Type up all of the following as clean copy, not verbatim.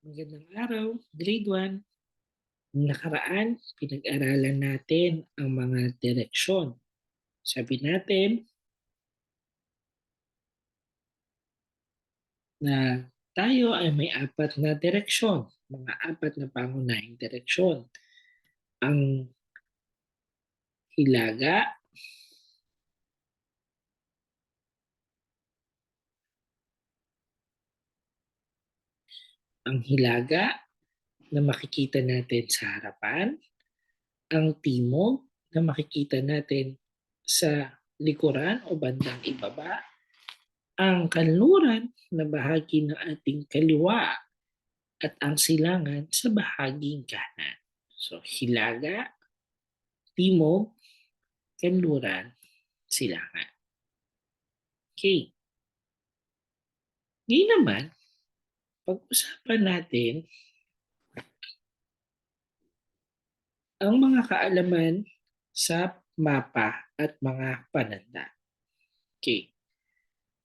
Magandang araw, Grade 1. Noong nakaraan, pinag-aralan natin ang mga direksyon. Sabi natin na tayo ay may apat na direksyon, mga apat na pangunahing direksyon. Ang hilaga, na makikita natin sa harapan, ang timog na makikita natin sa likuran o bandang ibaba, ang kanluran na bahagi ng ating kaliwa at ang silangan sa bahaging kanan. So, hilaga, timog, kanluran, silangan. Okay. Ngayon naman, pag-usapan natin ang mga kaalaman sa mapa at mga pananda. Okay.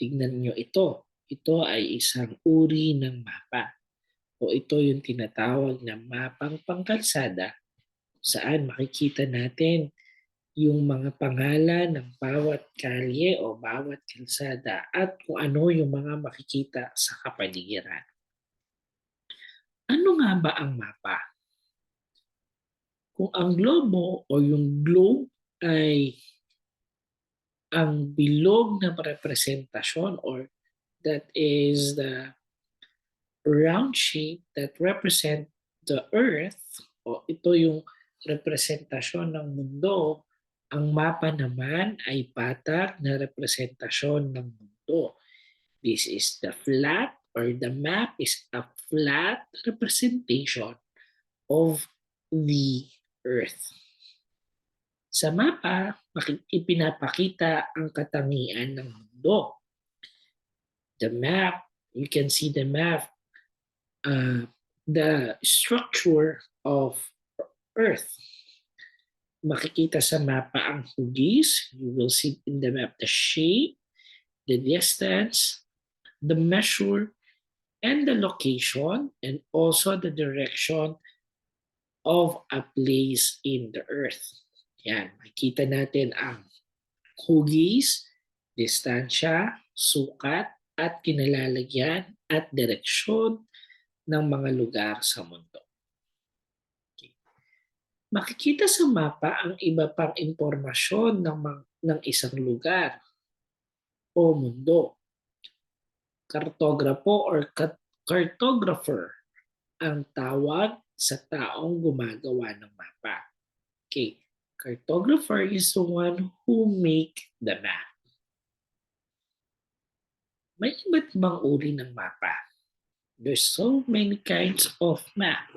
Tignan nyo ito. Ito ay isang uri ng mapa o ito yung tinatawag na mapang pangkalsada saan makikita natin yung mga pangalan ng bawat kalye o bawat kalsada at kung ano yung mga makikita sa kapaligiran. Ano nga ba ang mapa? Kung ang globo o yung globe ay ang bilog na representasyon or that is the round shape that represent the earth o ito yung representasyon ng mundo, ang mapa naman ay patak na representasyon ng mundo. This is the flat or the map is a flat representation of the earth. Sa mapa, ipinapakita ang katangian ng mundo. The map, you can see the map, the structure of Earth. Makikita sa mapa ang hugis. You will see in the map the shape, the distance, the measure, and the location, and also the direction of a place in the earth. Yan, makikita natin ang hugis, distansya, sukat, at kinalalagyan at direksyon ng mga lugar sa mundo. Okay. Makikita sa mapa ang iba pang impormasyon ng isang lugar o mundo. Kartograpo or cartographer ang tawag sa taong gumagawa ng mapa. Okay. Cartographer is the one who make the map. May iba't ibang uri ng mapa. There's so many kinds of map.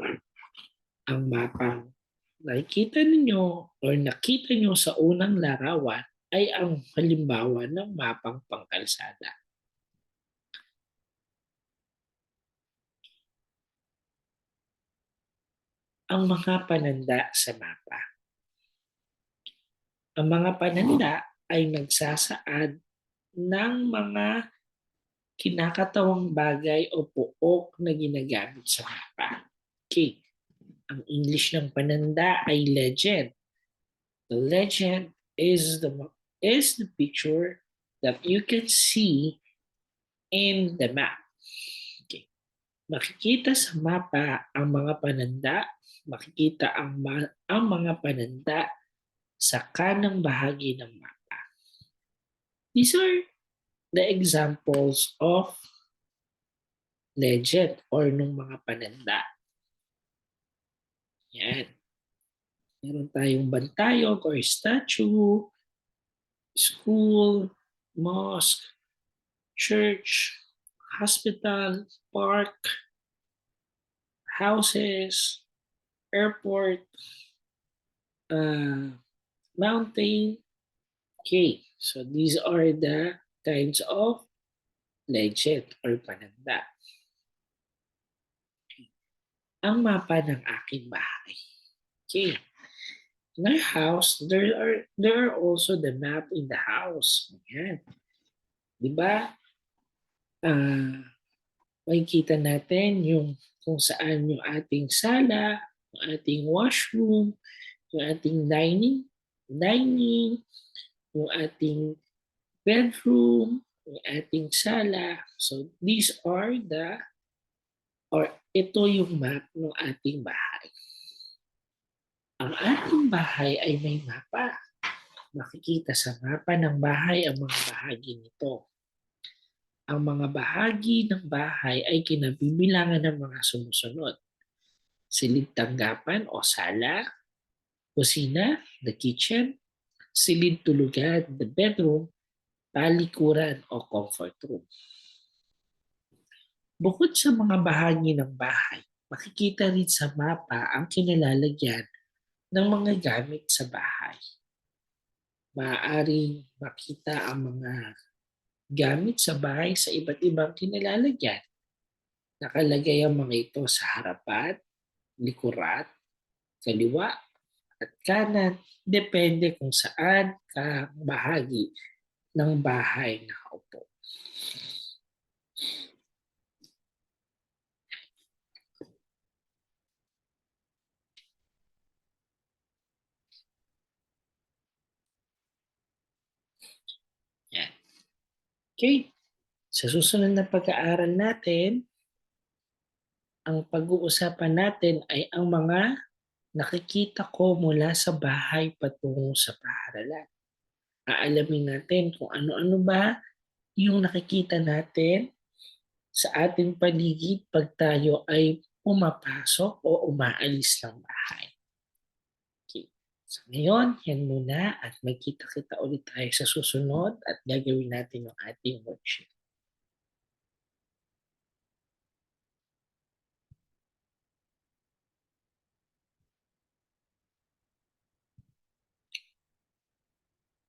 Ang mapang nakikita ninyo or nakita nyo sa unang larawan ay ang halimbawa ng mapang pangkalsada. Ang mga pananda sa mapa. Ang mga pananda ay nagsasaad ng mga kinakatawang bagay o pook na ginagamit sa mapa. Okay. Ang English ng pananda ay legend. The legend is the picture that you can see in the map. Okay. Makikita sa mapa ang mga pananda, makikita ang mga pananda sa kanang bahagi ng mapa. These are the examples of legend or nung mga pananda. Yan. Meron tayong bantayog or statue, school, mosque, church, hospital, park, houses, airport, mountain. Okay, so these are the kinds of legend or pananda. Okay. Ang mapa ng aking bahay. Okay. In our house, there are also the map in the house. Ayan. Di ba? makikita natin yung kung saan yung ating sala, yung ating washroom, yung ating dining, yung ating bedroom, yung ating sala. So these are or ito yung map ng ating bahay. Ang ating bahay ay may mapa. Makikita sa mapa ng bahay ang mga bahagi nito. Ang mga bahagi ng bahay ay kinabibilangan ng mga sumusunod. Silid tanggapan o sala, kusina, the kitchen, silid tulugan, the bedroom, talikuran o comfort room. Bukod sa mga bahagi ng bahay, makikita rin sa mapa ang kinalalagyan ng mga gamit sa bahay. Maaaring makita ang mga gamit sa bahay sa iba't ibang kinalalagyan. Nakalagay ang mga ito sa harapan, likuran, kaliwa, at kanan. Depende kung saan ka bahagi ng bahay nakaupo. Yan. Okay. Sa susunod na pag-aaral natin, ang pag-uusapan natin ay ang mga nakikita ko mula sa bahay patungo sa paaralan. Aalamin natin kung ano-ano ba yung nakikita natin sa ating paligid pag tayo ay pumapasok o umaalis ng bahay. Okay. So ngayon, yan muna at magkita-kita ulit tayo sa susunod at gagawin natin yung ating worksheet.